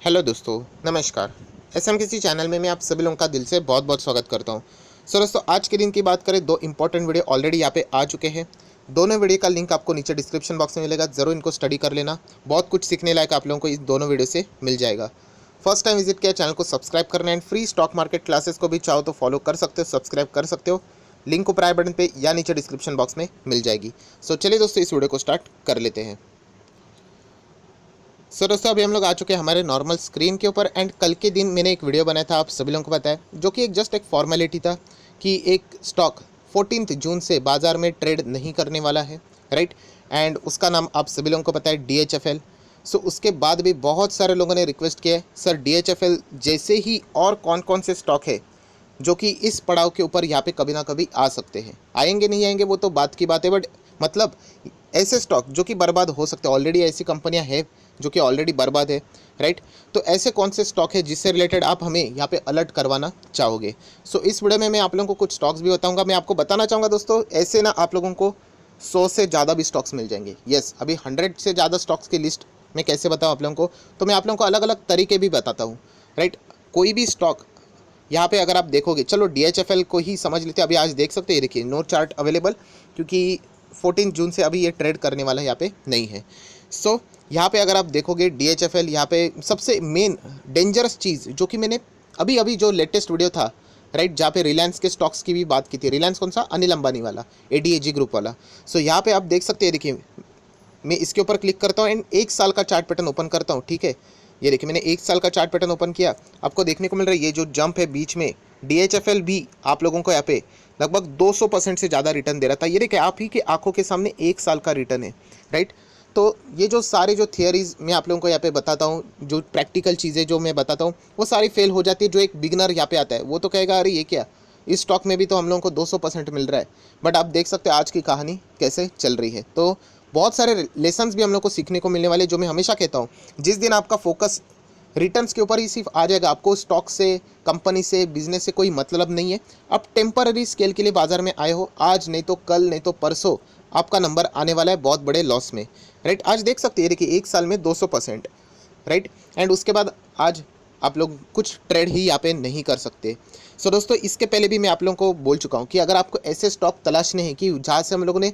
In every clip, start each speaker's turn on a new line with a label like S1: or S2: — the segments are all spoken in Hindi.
S1: हेलो दोस्तों, नमस्कार। एसएमकेसी चैनल में मैं आप सभी लोगों का दिल से बहुत बहुत स्वागत करता हूं। दोस्तों, आज के दिन की बात करें, दो इंपॉर्टेंट वीडियो ऑलरेडी यहाँ पे आ चुके हैं। दोनों वीडियो का लिंक आपको नीचे डिस्क्रिप्शन बॉक्स में मिलेगा, ज़रूर इनको स्टडी कर लेना। बहुत कुछ सीखने लायक आप लोगों को इस दोनों वीडियो से मिल जाएगा। फर्स्ट टाइम विजिट किया, चैनल को सब्सक्राइब करना and free stock market classes को भी चाहो तो फॉलो कर सकते हो, सब्सक्राइब कर सकते हो। लिंक ऊपर आई बटन पे या नीचे डिस्क्रिप्शन बॉक्स में मिल जाएगी। सो चलिए दोस्तों, इस वीडियो को स्टार्ट कर लेते हैं। सो दोस्तों, अभी हम लोग आ चुके हैं हमारे नॉर्मल स्क्रीन के ऊपर। एंड कल के दिन मैंने एक वीडियो बनाया था, आप सभी लोगों को पता है, जो कि एक जस्ट एक फॉर्मेलिटी था कि एक स्टॉक 14 जून से बाज़ार में ट्रेड नहीं करने वाला है, राइट। एंड उसका नाम आप सभी लोगों को पता है, DHFL। सो उसके बाद भी बहुत सारे लोगों ने रिक्वेस्ट किया है, सर DHFL जैसे ही और कौन कौन से स्टॉक है जो कि इस पड़ाव के ऊपर यहाँ पे कभी ना कभी आ सकते हैं। आएंगे नहीं आएंगे वो तो बात की बात है, बट मतलब ऐसे स्टॉक जो कि बर्बाद हो सकते हैं, ऑलरेडी ऐसी कंपनियां हैं जो कि ऑलरेडी बर्बाद है, राइट। तो ऐसे कौन से स्टॉक है जिससे रिलेटेड आप हमें यहाँ पे अलर्ट करवाना चाहोगे। सो इस वीडियो में मैं आप लोगों को कुछ स्टॉक्स भी बताऊंगा। मैं आपको बताना चाहूँगा दोस्तों, ऐसे ना आप लोगों को 100 से ज़्यादा भी स्टॉक्स मिल जाएंगे। यस, अभी 100 से ज़्यादा स्टॉक्स की लिस्ट मैं कैसे बताऊँ आप लोगों को, तो मैं आप लोगों को अलग अलग तरीके भी बताता हूँ, राइट। कोई भी स्टॉक यहाँ पे अगर आप देखोगे, चलो DHFL को ही समझ लेते हैं। अभी आज देख सकते हैं, ये देखिए नो चार्ट अवेलेबल, क्योंकि 14 जून से अभी ये ट्रेड करने वाला यहाँ पे नहीं है। सो यहाँ पे अगर आप देखोगे DHFL, यहाँ पे सबसे मेन डेंजरस चीज़ जो कि मैंने अभी अभी जो लेटेस्ट वीडियो था, राइट, जहाँ पे रिलायंस के स्टॉक्स की भी बात की थी। रिलायंस कौन सा? अनिल अंबानी वाला, ADAG ग्रुप वाला। सो यहाँ पे आप देख सकते हैं, देखिए मैं इसके ऊपर क्लिक करता हूँ एंड एक साल का चार्ट पैटर्न ओपन करता हूँ, ठीक है। ये देखिए मैंने एक साल का चार्ट पैटर्न ओपन किया, आपको देखने को मिल रहा है ये जो जंप है बीच में, DHFL भी आप लोगों को यहाँ पे लगभग 200% से ज़्यादा रिटर्न दे रहा था। ये देखिए आप ही के आंखों के सामने एक साल का रिटर्न है, राइट। तो ये जो सारे जो थियरीज मैं आप लोगों को यहाँ पे बताता हूँ, जो प्रैक्टिकल चीज़ें जो मैं बताता हूँ, वो सारी फेल हो जाती है। जो एक बिगनर यहाँ पे आता है वो तो कहेगा अरे ये क्या, इस स्टॉक में भी तो हम लोगों को 200% मिल रहा है। बट आप देख सकते हैं आज की कहानी कैसे चल रही है। तो बहुत सारे लेसन्स भी हम लोग को सीखने को मिलने वाले, जो मैं हमेशा कहता हूँ, जिस दिन आपका फोकस रिटर्न्स के ऊपर ही सिर्फ आ जाएगा, आपको स्टॉक से, कंपनी से, बिजनेस से कोई मतलब नहीं है। आप टेम्पररी स्केल के लिए बाजार में आए हो, आज नहीं तो कल, नहीं तो परसों आपका नंबर आने वाला है बहुत बड़े लॉस में, राइट। आज देख सकते हैं, देखिए एक साल में 200%, राइट। एंड उसके बाद आज आप लोग कुछ ट्रेड ही यहाँ पे नहीं कर सकते। सो दोस्तों, इसके पहले भी मैं आप लोगों को बोल चुका हूँ कि अगर आपको ऐसे स्टॉक तलाशने हैं कि जहाँ से हम लोगों ने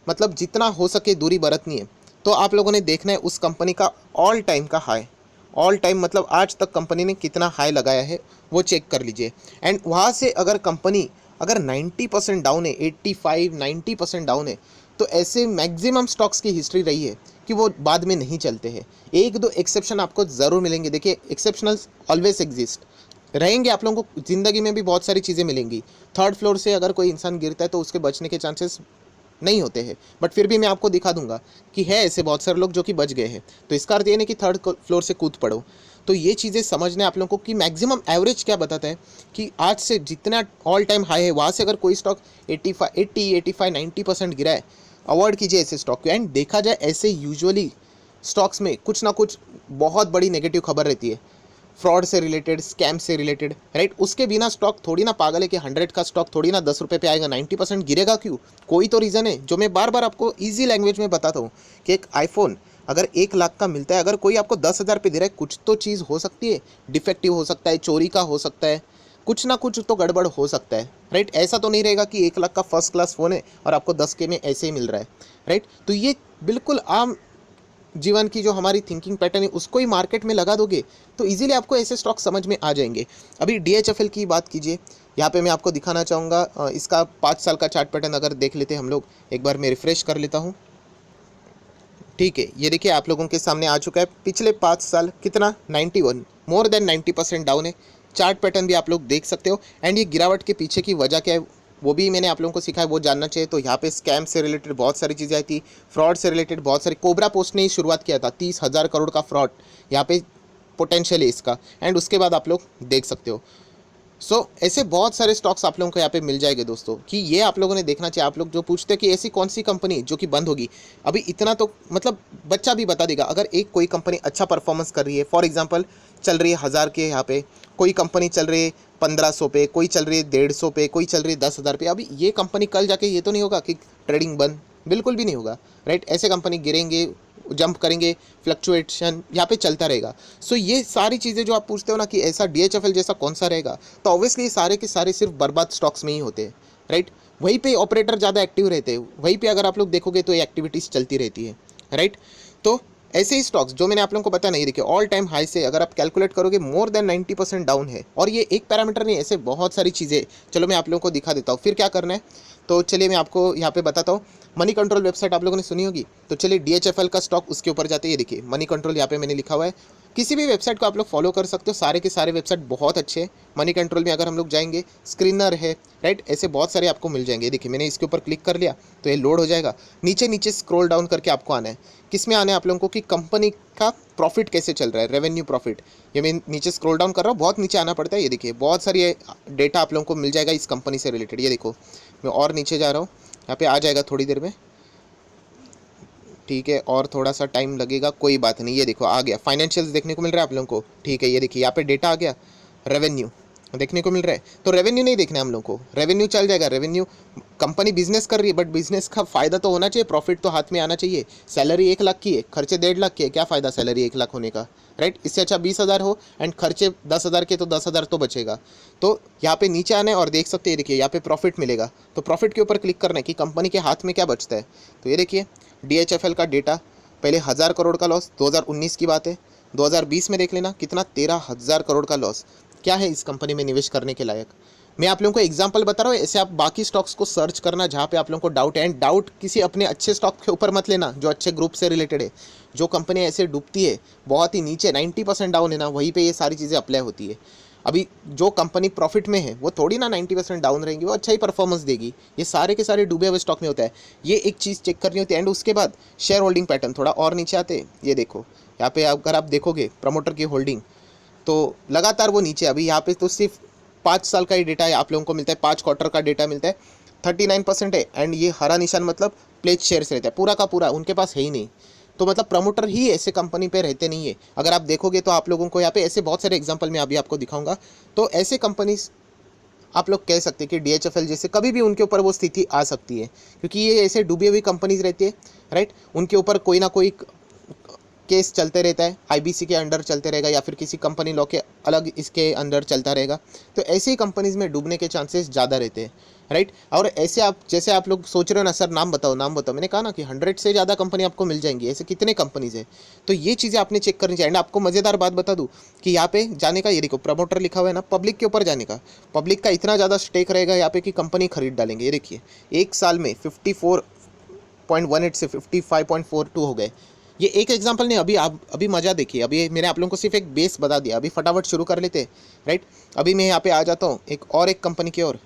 S1: मतलब जितना हो सके दूरी बरतनी है, तो आप लोगों ने देखना है उस कंपनी का ऑल टाइम का हाई। ऑल टाइम मतलब आज तक कंपनी ने कितना हाई लगाया है वो चेक कर लीजिए। एंड वहाँ से अगर कंपनी अगर 90% डाउन है, 85 90% डाउन है, तो ऐसे मैक्सिमम स्टॉक्स की हिस्ट्री रही है कि वो बाद में नहीं चलते हैं। एक दो एक्सेप्शन आपको ज़रूर मिलेंगे, देखिए एक्सेप्शनल्स ऑलवेज एग्जिस्ट रहेंगे। आप लोगों को ज़िंदगी में भी बहुत सारी चीज़ें मिलेंगी। थर्ड फ्लोर से अगर कोई इंसान गिरता है तो उसके बचने के चांसेस नहीं होते हैं, बट फिर भी मैं आपको दिखा दूंगा कि है ऐसे बहुत सारे लोग जो कि बच गए हैं। तो इसका अर्थ ये नहीं कि थर्ड फ्लोर से कूद पड़ो। तो ये चीज़ें समझने आप लोगों को कि मैक्सिमम एवरेज क्या बताता है कि आज से जितना ऑल टाइम हाई है वहाँ से अगर कोई स्टॉक 85 90% गिरा है, अवॉइड कीजिए ऐसे स्टॉक को। एंड देखा जाए ऐसे यूजुअली स्टॉक्स में कुछ ना कुछ बहुत बड़ी नेगेटिव खबर रहती है, फ्रॉड से रिलेटेड, स्कैम से रिलेटेड, राइट। उसके बिना स्टॉक थोड़ी ना पागल है कि 100 का स्टॉक थोड़ी ना 10 रुपये पे आएगा, 90% गिरेगा क्यों? कोई तो रीज़न है, जो मैं बार बार आपको ईजी लैंग्वेज में बताता हूँ कि एक आईफोन अगर 1 लाख का मिलता है, अगर कोई आपको 10,000 पे दे रहा है, कुछ तो चीज़ हो सकती है, डिफेक्टिव हो सकता है, चोरी का हो सकता है, कुछ ना कुछ तो गड़बड़ हो सकता है, राइट। ऐसा तो नहीं रहेगा कि 1 लाख का फर्स्ट क्लास फ़ोन है और आपको 10 के में ऐसे ही मिल रहा है, राइट। तो ये बिल्कुल आम जीवन की जो हमारी थिंकिंग पैटर्न है उसको ही मार्केट में लगा दोगे तो इजीली आपको ऐसे स्टॉक समझ में आ जाएंगे। अभी DHFL की बात कीजिए, यहाँ पे मैं आपको दिखाना चाहूँगा इसका 5 साल का चार्ट पैटर्न अगर देख लेते हैं हम लोग, एक बार मैं रिफ्रेश कर लेता हूँ, ठीक है। ये देखिए आप लोगों के सामने आ चुका है पिछले 5 साल कितना, 91, मोर देन 90% डाउन है। चार्ट पैटर्न भी आप लोग देख सकते हो। एंड ये गिरावट के पीछे की वजह क्या है वो भी मैंने आप लोगों को सिखाया, वो जानना चाहिए। तो यहाँ पे स्कैम से रिलेटेड बहुत सारी चीज़ें आई थी, फ्रॉड से रिलेटेड बहुत सारी। कोबरा पोस्ट ने ही शुरुआत किया था, 30,000 करोड़ का फ्रॉड यहाँ पे पोटेंशियल है इसका। एंड उसके बाद आप लोग देख सकते हो। ऐसे बहुत सारे स्टॉक्स आप लोगों को यहाँ पे मिल जाएंगे दोस्तों, कि ये आप लोगों ने देखना चाहिए। आप लोग जो पूछते हैं कि ऐसी कौन सी कंपनी जो कि बंद होगी, अभी इतना तो मतलब बच्चा भी बता देगा। अगर एक कोई कंपनी अच्छा परफॉर्मेंस कर रही है, फॉर एग्जांपल चल रही है 1000 के यहाँ पे, कोई कंपनी चल रही है 1500 पे, कोई चल रही है 150 पे, कोई चल रही है 10,000 पे, अभी ये कंपनी कल जाके ये तो नहीं होगा कि ट्रेडिंग बंद, बिल्कुल भी नहीं होगा, राइट। ऐसे कंपनी गिरेंगे, जंप करेंगे, फ्लक्चुएशन यहाँ पे चलता रहेगा। सो ये सारी चीज़ें जो आप पूछते हो ना कि ऐसा DHFL जैसा कौन सा रहेगा, तो ऑब्वियसली सारे के सारे सिर्फ बर्बाद स्टॉक्स में ही होते हैं, राइट। वहीं पे ऑपरेटर ज़्यादा एक्टिव रहते हैं, वहीं पे अगर आप लोग देखोगे तो ये एक्टिविटीज़ चलती रहती है, राइट। तो ऐसे ही स्टॉक्स जो मैंने आप लोगों को बताया, नहीं देखिए ऑल टाइम हाई से अगर आप कैलकुलेट करोगे मोर देन 90% डाउन है। और ये एक पैरामीटर नहीं, ऐसे बहुत सारी चीज़ें, चलो मैं आप लोगों को दिखा देता हूँ फिर क्या करना है। तो चलिए मैं आपको यहाँ पे बताता हूँ। मनी कंट्रोल वेबसाइट आप लोगों ने सुनी होगी, तो चलिए DHFL का स्टॉक उसके ऊपर जाते हैं। ये देखिए मनी कंट्रोल यहाँ पे मैंने लिखा हुआ है। किसी भी वेबसाइट को आप लोग फॉलो कर सकते हो, सारे के सारे वेबसाइट बहुत अच्छे हैं। मनी कंट्रोल में अगर हम लोग जाएंगे, स्क्रीनर है, राइट, ऐसे बहुत सारे आपको मिल जाएंगे। देखिए मैंने इसके ऊपर क्लिक कर लिया तो ये लोड हो जाएगा। नीचे नीचे स्क्रॉल डाउन करके आपको आना है, किस में आना है आप लोगों को कि कंपनी का प्रॉफिट कैसे चल रहा है, रेवेन्यू प्रॉफिट। ये मैं नीचे स्क्रॉल डाउन कर रहा हूँ, बहुत नीचे आना पड़ता है। ये देखिए बहुत सारी डेटा आप लोगों को मिल जाएगा इस कंपनी से रिलेटेड। ये देखो मैं और नीचे जा रहा हूँ, यहाँ पे आ जाएगा थोड़ी देर में, ठीक है, और थोड़ा सा टाइम लगेगा, कोई बात नहीं। ये देखो आ गया, फाइनेंशियल्स देखने को मिल रहा है आप लोगों को, ठीक है। ये देखिए यहाँ पे डेटा आ गया, रेवेन्यू देखने को मिल रहा है। तो रेवेन्यू नहीं देखना है हम लोग को, रेवेन्यू चल जाएगा। रेवेन्यू कंपनी बिजनेस कर रही है, बट बिजनेस का फायदा तो होना चाहिए, प्रॉफिट तो हाथ में आना चाहिए। सैलरी 1 लाख की है, खर्चे 1.5 लाख के है, क्या फ़ायदा सैलरी 1 लाख होने का, राइट। इससे अच्छा 20,000 हो एंड खर्चे 10,000 के, तो 10,000 तो बचेगा। तो यहाँ पे नीचे आना है और देख सकते हैं, देखिए यहाँ पे प्रॉफिट मिलेगा। तो प्रॉफिट के ऊपर क्लिक करना है कि कंपनी के हाथ में क्या बचता है। तो ये देखिए DHFL का डेटा, पहले 1,000 करोड़ का लॉस, 2019 की बात है। 2020 में देख लेना कितना, 13,000 करोड़ का लॉस। क्या है इस कंपनी में निवेश करने के लायक। मैं आप लोगों को एग्जांपल बता रहा हूँ, ऐसे आप बाकी स्टॉक्स को सर्च करना जहाँ पे आप लोगों को डाउट है। एंड डाउट किसी अपने अच्छे स्टॉक के ऊपर मत लेना जो अच्छे ग्रुप से रिलेटेड है। जो कंपनी ऐसे डूबती है बहुत ही नीचे 90% डाउन है ना, वहीं पे ये सारी चीज़ें अप्लाई होती है। अभी जो कंपनी प्रॉफिट में है वो थोड़ी ना 90% डाउन रहेंगी, वो अच्छा ही परफॉर्मेंस देगी। ये सारे के सारे डूबे हुए स्टॉक में होता है, ये एक चीज़ चेक करनी होती है। एंड उसके बाद शेयर होल्डिंग पैटर्न थोड़ा और नीचे आते, ये देखो यहाँ पे अगर आप देखोगे प्रमोटर की होल्डिंग, तो लगातार वो नीचे, अभी यहाँ पे तो सिर्फ 5 साल का ही डेटा है आप लोगों को मिलता है, 5 क्वार्टर का डेटा मिलता है, 39% है। एंड ये हरा निशान मतलब प्लेज शेयर्स रहता है, पूरा का पूरा उनके पास है ही नहीं। तो मतलब प्रमोटर ही ऐसे कंपनी पे रहते नहीं है। अगर आप देखोगे तो आप लोगों को यहाँ पे ऐसे बहुत सारे एग्जांपल मैं अभी आपको दिखाऊंगा। तो ऐसे कंपनीज आप लोग कह सकते हैं कि DHFL जैसे कभी भी उनके ऊपर वो स्थिति आ सकती है, क्योंकि ये ऐसे डूबी हुई कंपनीज रहती है, राइट। उनके ऊपर कोई ना कोई केस चलते रहता है, IBC के अंडर चलते रहेगा या फिर किसी कंपनी लॉ के अलग इसके अंडर चलता रहेगा। तो ऐसे ही कंपनीज में डूबने के चांसेस ज़्यादा रहते हैं, राइट। और ऐसे आप जैसे आप लोग सोच रहे हो ना, सर नाम बताओ नाम बताओ, मैंने कहा ना कि 100 से ज़्यादा कंपनी आपको मिल जाएंगी, ऐसे कितने कंपनीज है। तो ये चीज़ें आपने चेक करनी चाहिए। एंड आपको मज़ेदार बात बता दूँ कि यहाँ पे जाने का, ये देखो प्रमोटर लिखा हुआ है ना, पब्लिक के ऊपर जाने का, पब्लिक का इतना ज़्यादा स्टेक रहेगा यहाँ पे कि कंपनी खरीद डालेंगे। ये देखिए एक साल में 54.18 से 55.42 हो गए। ये एक एग्जांपल नहीं, अभी आप अभी मज़ा देखिए। अभी मैंने आप लोगों को सिर्फ एक बेस बता दिया, अभी फटाफट शुरू कर लेते हैं, राइट। अभी मैं यहाँ पे आ जाता हूँ एक कंपनी की ओर,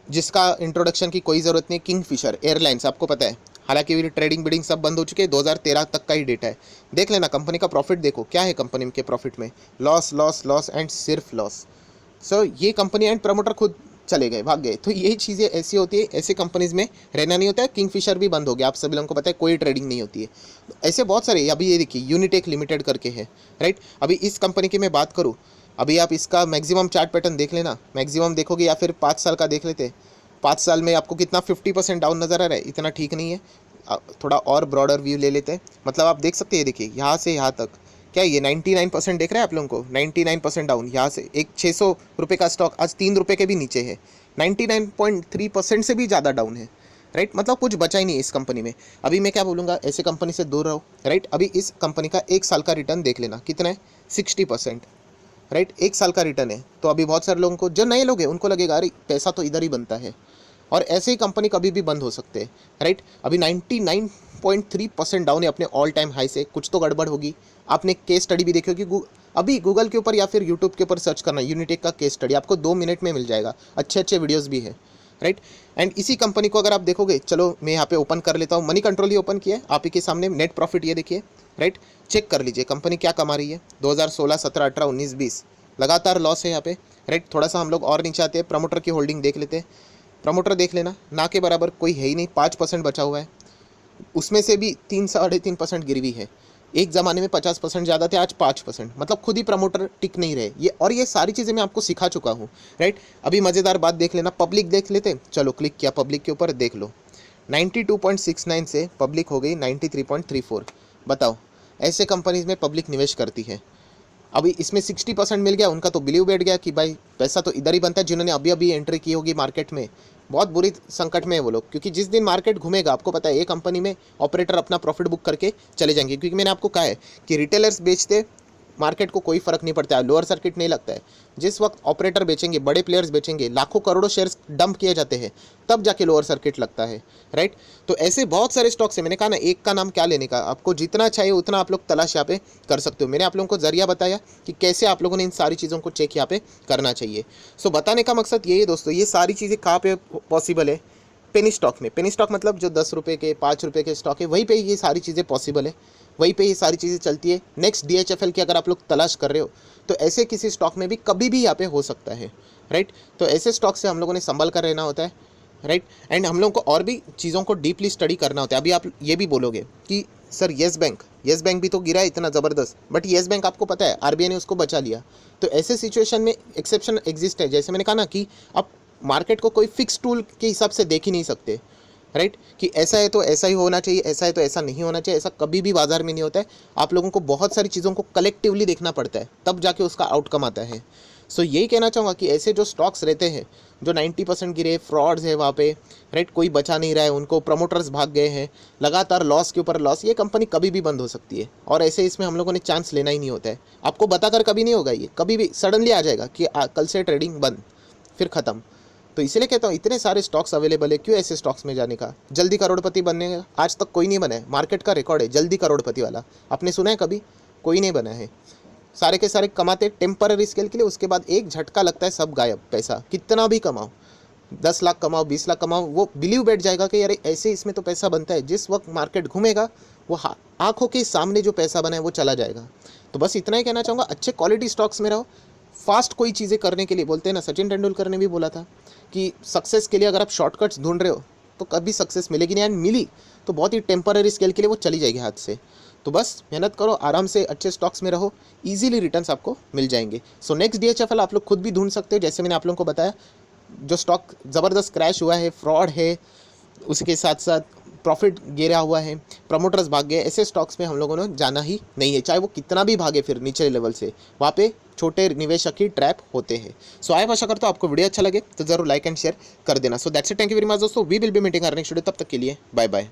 S1: जिसका इंट्रोडक्शन की कोई ज़रूरत नहीं, किंगफिशर एयरलाइंस। आपको पता है, हालांकि ट्रेडिंग बिडिंग सब बंद हो चुके हैं, 2013 तक का ही डेटा है। देख लेना कंपनी का प्रॉफिट, देखो क्या है कंपनी के प्रॉफिट में, लॉस लॉस लॉस एंड सिर्फ लॉस। सो ये कंपनी एंड प्रमोटर खुद चले गए, भाग गए। तो ये चीज़ें ऐसी होती है, ऐसे कंपनीज में रहना नहीं होता है। किंगफिशर भी बंद हो गया, आप सभी लोगों को पता है, कोई ट्रेडिंग नहीं होती है। ऐसे बहुत सारे, अभी ये देखिए यूनिटेक लिमिटेड करके है, राइट। अभी इस कंपनी की मैं बात करूँ, अभी आप इसका मैक्सिमम चार्ट पैटर्न देख लेना, मैक्सिमम देखोगे या फिर 5 साल का देख लेते। 5 साल में आपको कितना 50% डाउन नज़र आ रहा है, इतना ठीक नहीं है। थोड़ा और ब्रॉडर व्यू ले लेते हैं, मतलब आप देख सकते हैं, देखिए यहाँ से यहाँ तक क्या ये 99% देख रहे हैं आप लोगों को, 99% डाउन। यहाँ से एक 600 रुपये का स्टॉक आज 3 रुपये के भी नीचे है, 99.3% से भी ज़्यादा डाउन है, राइट। मतलब कुछ बचा ही नहीं इस कंपनी में। अभी मैं क्या बोलूँगा, ऐसे कंपनी से दूर रहो, राइट। अभी इस कंपनी का 1 साल का रिटर्न देख लेना कितना है, 60%, राइट। 1 साल का रिटर्न है। तो अभी बहुत सारे लोगों को, जो नए लोग हैं, उनको लगेगा अरे पैसा तो इधर ही बनता है, और ऐसे ही कंपनी कभी भी बंद हो सकते हैं, राइट। अभी 99.3% डाउन है अपने ऑल टाइम हाई से, कुछ तो गड़बड़ होगी। आपने केस स्टडी भी देखी होगी, अभी गूगल के ऊपर या फिर यूट्यूब के ऊपर सर्च करना यूनिटेक का केस स्टडी, आपको 2 मिनट में मिल जाएगा, अच्छे अच्छे वीडियोज़ भी है, राइट। एंड इसी कंपनी को अगर आप देखोगे, चलो मैं यहाँ पे ओपन कर लेता हूँ, मनी कंट्रोल ही ओपन किया है आप ही के सामने, नेट प्रॉफिट ये देखिए, राइट। चेक कर लीजिए कंपनी क्या कमा रही है। 2016, 17, 18, 19, 20 लगातार लॉस है यहाँ पे, राइट। थोड़ा सा हम लोग और नीचे आते हैं, प्रमोटर की होल्डिंग देख लेते हैं। प्रमोटर देख लेना, ना के बराबर कोई है ही नहीं, 5% बचा हुआ है, उसमें से भी 3-3.5% गिरी हुई है। एक ज़माने में 50% ज़्यादा थे, आज 5%, मतलब खुद ही प्रमोटर टिक नहीं रहे ये। और ये सारी चीज़ें मैं आपको सिखा चुका हूँ, राइट। अभी मज़ेदार बात देख लेना, पब्लिक देख लेते, चलो क्लिक किया पब्लिक के ऊपर, देख लो 92.69 से पब्लिक हो गई 93.34। बताओ, ऐसे कंपनीज में पब्लिक निवेश करती है। अभी इसमें 60% मिल गया, उनका तो बिलीव बैठ गया कि भाई पैसा तो इधर ही बनता है। जिन्होंने अभी अभी एंट्री की होगी मार्केट में, बहुत बुरी संकट में है वो लोग, क्योंकि जिस दिन मार्केट घूमेगा आपको पता है ये कंपनी में ऑपरेटर अपना प्रॉफिट बुक करके चले जाएंगे। क्योंकि मैंने आपको कहा है कि रिटेलर्स बेचते, मार्केट को कोई फर्क नहीं पड़ता है, लोअर सर्किट नहीं लगता है। जिस वक्त ऑपरेटर बेचेंगे, बड़े प्लेयर्स बेचेंगे, लाखों करोड़ों शेयर्स डंप किए जाते हैं, तब जाके लोअर सर्किट लगता है, राइट। तो ऐसे बहुत सारे स्टॉक्स हैं। मैंने कहा ना, एक का नाम क्या लेने का, आपको जितना चाहिए उतना आप लोग तलाश यहाँ पे कर सकते हो। मैंने आप लोगों को जरिया बताया कि कैसे आप लोगों ने इन सारी चीज़ों को चेक यहाँ पे करना चाहिए। सो बताने का मकसद यही है दोस्तों, ये सारी चीज़ें कहाँ पे पॉसिबल है, पेनी स्टॉक में। पेनी स्टॉक मतलब जो 10 रुपये के 5 रुपये के स्टॉक है, वहीं पे ये सारी चीज़ें पॉसिबल है, वहीं पे ये सारी चीज़ें चलती है। नेक्स्ट DHFL की अगर आप लोग तलाश कर रहे हो तो ऐसे किसी स्टॉक में भी कभी भी यहाँ पे हो सकता है, राइट। तो ऐसे स्टॉक से हम लोगों ने संभल कर रहना होता है, राइट। एंड हम लोगों को और भी चीज़ों को डीपली स्टडी करना होता है। अभी आप ये भी बोलोगे कि सर येस बैंक भी तो गिरा है इतना ज़बरदस्त, बट येस बैंक आपको पता है RBI ने उसको बचा लिया। तो ऐसे सिचुएशन में एक्सेप्शन एग्जिस्ट है। जैसे मैंने कहा ना कि आप मार्केट को कोई फिक्स टूल के हिसाब से देख ही नहीं सकते, राइट, कि ऐसा है तो ऐसा ही होना चाहिए, ऐसा है तो ऐसा नहीं होना चाहिए। ऐसा कभी भी बाजार में नहीं होता है। आप लोगों को बहुत सारी चीज़ों को कलेक्टिवली देखना पड़ता है, तब जाके उसका आउटकम आता है। सो यही कहना चाहूँगा कि ऐसे जो स्टॉक्स रहते हैं जो 90% गिरे, फ्रॉड्स है वहाँ पे, राइट, कोई बचा नहीं रहा है, उनको प्रमोटर्स भाग गए हैं, लगातार लॉस के ऊपर लॉस, ये कंपनी कभी भी बंद हो सकती है। और ऐसे इसमें हम लोगों ने चांस लेना ही नहीं होता है। आपको बताकर कभी नहीं होगा, ये कभी भी सडनली आ जाएगा कि कल से ट्रेडिंग बंद, फिर ख़त्म। तो इसलिए कहता हूँ इतने सारे स्टॉक्स अवेलेबल है, क्यों ऐसे स्टॉक्स में जाने का। जल्दी करोड़पति बनने का आज तक कोई नहीं बना है, मार्केट का रिकॉर्ड है जल्दी करोड़पति वाला, आपने सुना है कभी? कोई नहीं बना है। सारे के सारे कमाते टेम्पररी स्केल के लिए, उसके बाद एक झटका लगता है, सब गायब। पैसा कितना भी कमाओ, 10 लाख कमाओ, 20 लाख कमाओ, वो बिलीव बैठ जाएगा कि अरे ऐसे इसमें तो पैसा बनता है। जिस वक्त मार्केट घूमेगा वो आंखों के सामने जो पैसा बना है वो चला जाएगा। तो बस इतना ही कहना चाहूँगा, अच्छे क्वालिटी स्टॉक्स में रहो। फास्ट कोई चीज़ें करने के लिए बोलते हैं ना, सचिन तेंदुलकर ने भी बोला था कि सक्सेस के लिए अगर आप शॉर्टकट्स ढूंढ रहे हो तो कभी सक्सेस मिलेगी नहीं, एंड मिली तो बहुत ही टेम्पररी स्केल के लिए वो चली जाएगी हाथ से। तो बस मेहनत करो, आराम से अच्छे स्टॉक्स में रहो, इजीली रिटर्न्स आपको मिल जाएंगे। सो नेक्स्ट DHFL आप लोग खुद भी ढूंढ सकते हो। जैसे मैंने आप लोगों को बताया, जो स्टॉक ज़बरदस्त क्रैश हुआ है, फ्रॉड है, उसके साथ साथ प्रॉफिट गिरा हुआ है, प्रमोटर्स भाग गए, ऐसे स्टॉक्स में हम लोगों ने जाना ही नहीं है। चाहे वो कितना भी भागे फिर नीचे लेवल से, वहाँ पे छोटे निवेशक ही ट्रैप होते हैं। सो आई आशा करता हूँ आपको वीडियो अच्छा लगे तो जरूर लाइक एंड शेयर कर देना। So that's it, thank you very much दोस्तों, we will be meeting next video. तब तक के लिए बाय बाय।